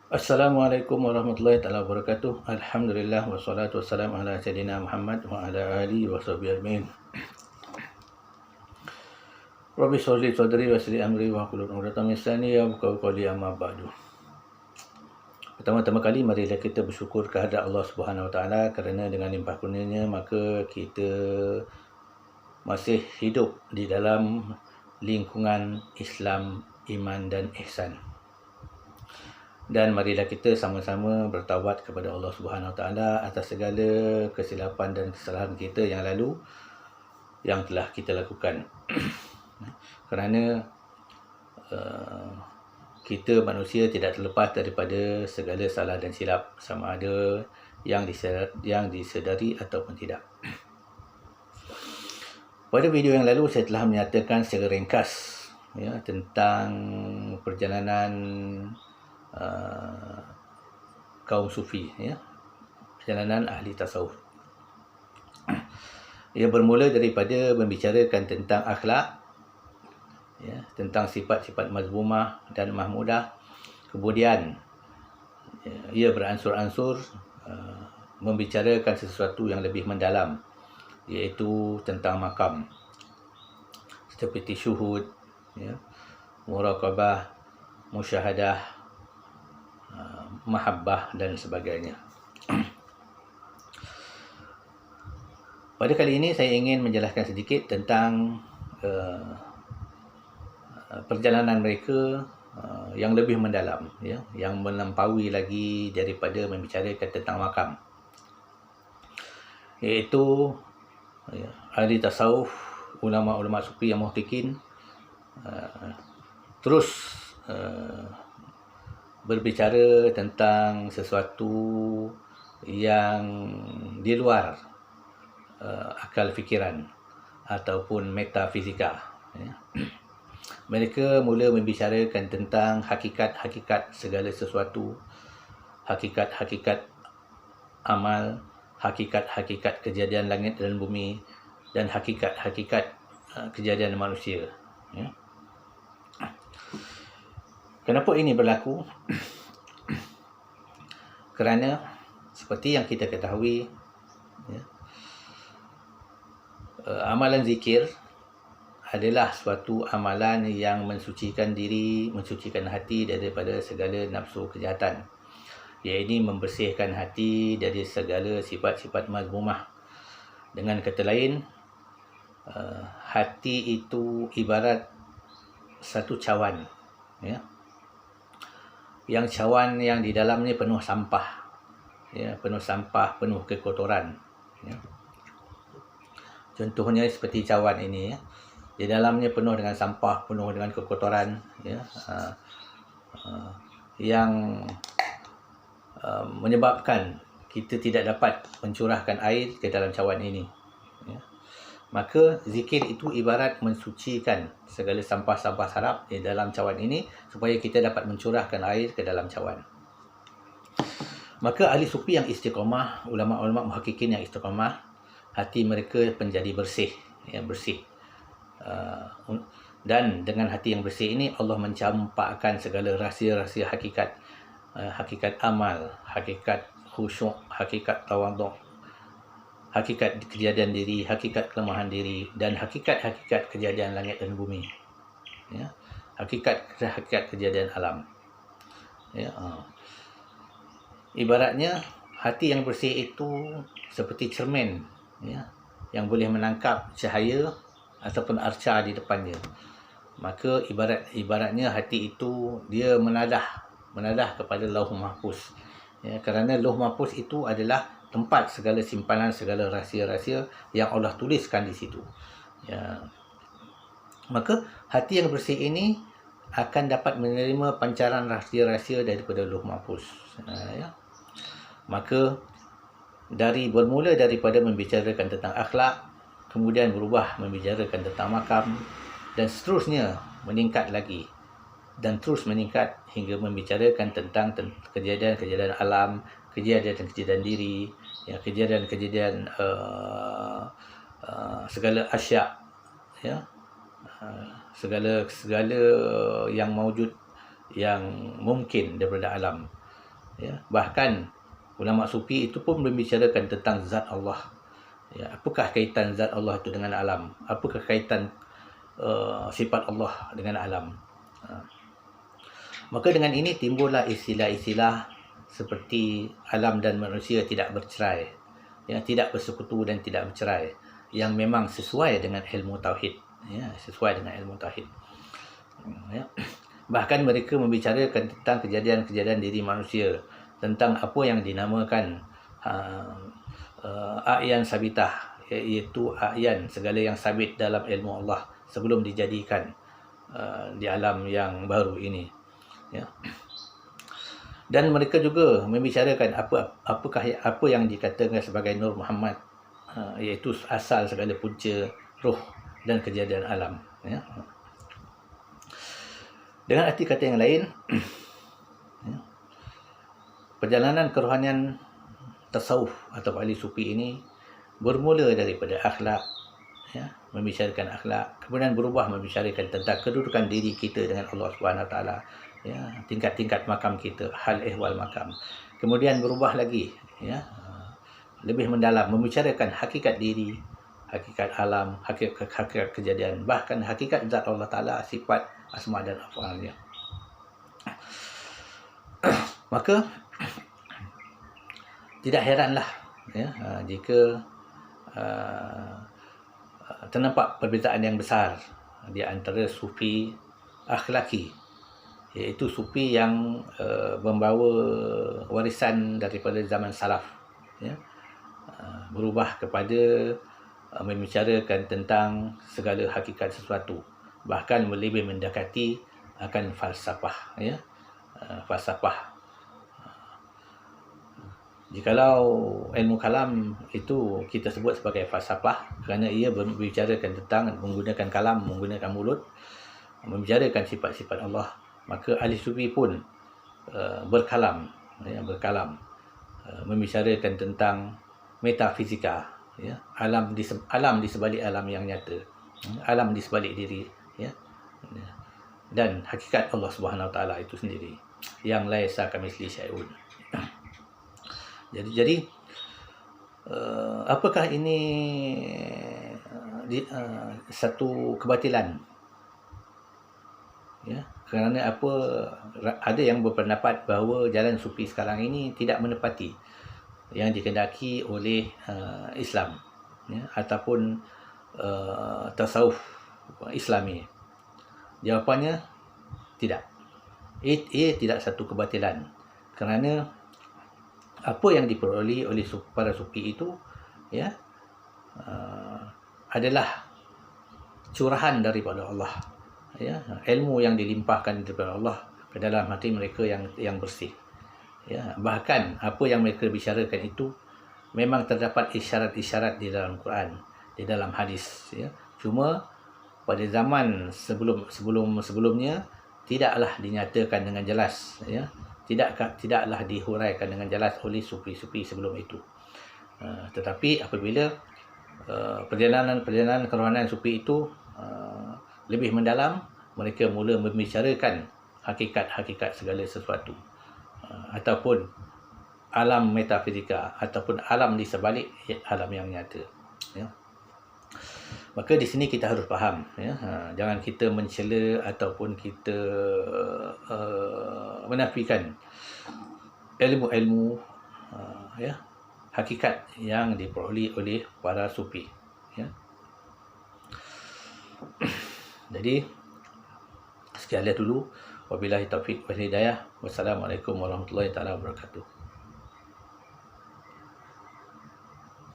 Assalamualaikum warahmatullahi taala wabarakatuh. Alhamdulillah wassalatu wassalamu ala sayyidina Muhammad wa ala alihi wa sahbihi ajmain. Rabbi sholli sadri wa yassir amri wa hlul 'uqdatam min lisani yafqahu qawli amma ba'du. Pertama-tama kali marilah kita bersyukur kehadrat Allah Subhanahu wa taala kerana dengan limpah kurnianya maka kita masih hidup di dalam lingkungan Islam, iman dan ihsan. Dan marilah kita sama-sama bertaubat kepada Allah Subhanahu Wa Taala atas segala kesilapan dan kesalahan kita yang lalu yang telah kita lakukan. Kerana kita manusia tidak terlepas daripada segala salah dan silap, sama ada yang disedari ataupun tidak. Pada video yang lalu saya telah menyatakan secara ringkas tentang perjalanan kaum sufi, perjalanan ahli tasawuf. Ia bermula daripada membicarakan tentang akhlak, tentang sifat-sifat mazmumah dan mahmudah. Kemudian ia beransur-ansur membicarakan sesuatu yang lebih mendalam, iaitu tentang makam, seperti syuhud, muraqabah, musyahadah, mahabbah dan sebagainya. Pada kali ini saya ingin menjelaskan sedikit tentang perjalanan mereka yang lebih mendalam, yang melampaui lagi daripada membicarakan tentang makam, iaitu ahli tasawuf, ulama-ulama sufi yang muhqiqin terus berbicara tentang sesuatu yang di luar akal fikiran ataupun metafizika. Mereka mula membicarakan tentang hakikat-hakikat segala sesuatu, hakikat-hakikat amal, hakikat-hakikat kejadian langit dan bumi, dan hakikat-hakikat kejadian manusia. Kenapa ini berlaku? Kerana seperti yang kita ketahui, amalan zikir adalah suatu amalan yang mensucikan diri, mensucikan hati daripada segala nafsu kejahatan. Iaitu membersihkan hati dari segala sifat-sifat mazmumah. Dengan kata lain, hati itu ibarat satu cawan, yang cawan yang di dalamnya penuh sampah, penuh kekotoran. Contohnya seperti cawan ini, di dalamnya penuh dengan sampah, penuh dengan kekotoran, yang menyebabkan kita tidak dapat mencurahkan air ke dalam cawan ini. Maka zikir itu ibarat mensucikan segala sampah-sampah sarap di dalam cawan ini supaya kita dapat mencurahkan air ke dalam cawan. Maka ahli sufi yang istiqamah, ulama-ulama muhaqqiqin yang istiqamah, hati mereka menjadi bersih, bersih. Dan dengan hati yang bersih ini Allah mencampakkan segala rahsia-rahsia hakikat, hakikat amal, hakikat khusyuk, hakikat tawaduk, hakikat kejadian diri, hakikat kelemahan diri, dan hakikat-hakikat kejadian langit dan bumi. Hakikat kejadian alam. Ibaratnya hati yang bersih itu seperti cermin, yang boleh menangkap cahaya ataupun arca di depannya. Maka ibaratnya hati itu dia menadah kepada Lauh Mahfuz. Kerana Lauh Mahfuz itu adalah tempat segala simpanan, segala rahsia-rahsia yang Allah tuliskan di situ. Maka hati yang bersih ini akan dapat menerima pancaran rahsia-rahsia daripada Lauh Mahfuz. Maka bermula daripada membicarakan tentang akhlak, kemudian berubah membicarakan tentang makam, dan seterusnya meningkat lagi dan terus meningkat hingga membicarakan tentang kejadian-kejadian alam, kejadian-kejadian diri, kejadian-kejadian segala asyak, segala yang mawjud, yang mungkin daripada alam. Ya, bahkan ulama sufi itu pun membicarakan tentang zat Allah. Ya, apakah kaitan zat Allah itu dengan alam? Apakah kaitan sifat Allah dengan alam? Maka dengan ini timbullah istilah-istilah seperti alam dan manusia tidak bercerai, ya, tidak bersekutu dan tidak bercerai, yang memang sesuai dengan ilmu tauhid, ya, sesuai dengan ilmu tauhid. Ya. Bahkan mereka membicarakan tentang kejadian-kejadian diri manusia, tentang apa yang dinamakan a'yan sabitah, iaitu a'yan, segala yang sabit dalam ilmu Allah sebelum dijadikan di alam yang baru ini. Ya. Dan mereka juga membicarakan apa yang dikatakan sebagai Nur Muhammad, iaitu asal segala punca roh dan kejadian alam. Ya. Dengan arti kata yang lain, ya, perjalanan kerohanian tasawuf atau ahli sufi ini bermula daripada akhlak, ya, membicarakan akhlak, kemudian berubah membicarakan tentang kedudukan diri kita dengan Allah Subhanahu Wa Taala, ya, tingkat-tingkat makam kita, hal ehwal makam. Kemudian berubah lagi, ya, lebih mendalam membicarakan hakikat diri, hakikat alam, hakikat kejadian, bahkan hakikat zat Allah Taala, sifat, asma dan af'alnya. Maka tidak heranlah, ya, jika ternampak perbezaan yang besar di antara sufi akhlaki, iaitu sufi yang membawa warisan daripada zaman salaf, ya, berubah kepada membicarakan tentang segala hakikat sesuatu, bahkan lebih mendekati akan falsafah, ya, falsafah. Jikalau ilmu kalam itu kita sebut sebagai falsafah kerana ia membicarakan tentang menggunakan kalam, menggunakan mulut, membicarakan sifat-sifat Allah, maka ahli sufi pun berkalam, ya, membicarakan tentang metafizika, ya, alam di sebalik alam yang nyata, alam di sebalik diri, ya, dan hakikat Allah Subhanahu Wa Taala itu sendiri yang laisa kamitslihi syai'un. Jadi apakah ini satu kebatilan? Ya, kerana ada yang berpendapat bahawa jalan sufi sekarang ini tidak menepati yang dikehendaki oleh Islam, ya, ataupun tasawuf Islami. Jawapannya tidak. Ia tidak satu kebatilan, kerana apa yang diperoleh oleh para sufi itu, ya, adalah curahan daripada Allah, ya, ilmu yang dilimpahkan daripada Allah ke dalam hati mereka yang bersih, ya. Bahkan apa yang mereka bicarakan itu memang terdapat isyarat-isyarat di dalam Quran, di dalam hadis, ya. Cuma pada zaman sebelumnya tidaklah dinyatakan dengan jelas, ya, tidaklah dihuraikan dengan jelas oleh sufi-sufi sebelum itu. Tetapi apabila perjalanan kerohanian sufi itu lebih mendalam, mereka mula membicarakan hakikat-hakikat segala sesuatu, ataupun alam metafizika, ataupun alam di sebalik alam yang nyata, ya. Maka di sini kita harus faham, ya, jangan kita mencela ataupun kita menafikan ilmu-ilmu, ya, hakikat yang diperoleh oleh para sufi, ya. Jadi sekian dulu, wabillahi taufiq wal hidayah. Wassalamualaikum warahmatullahi taala wabarakatuh.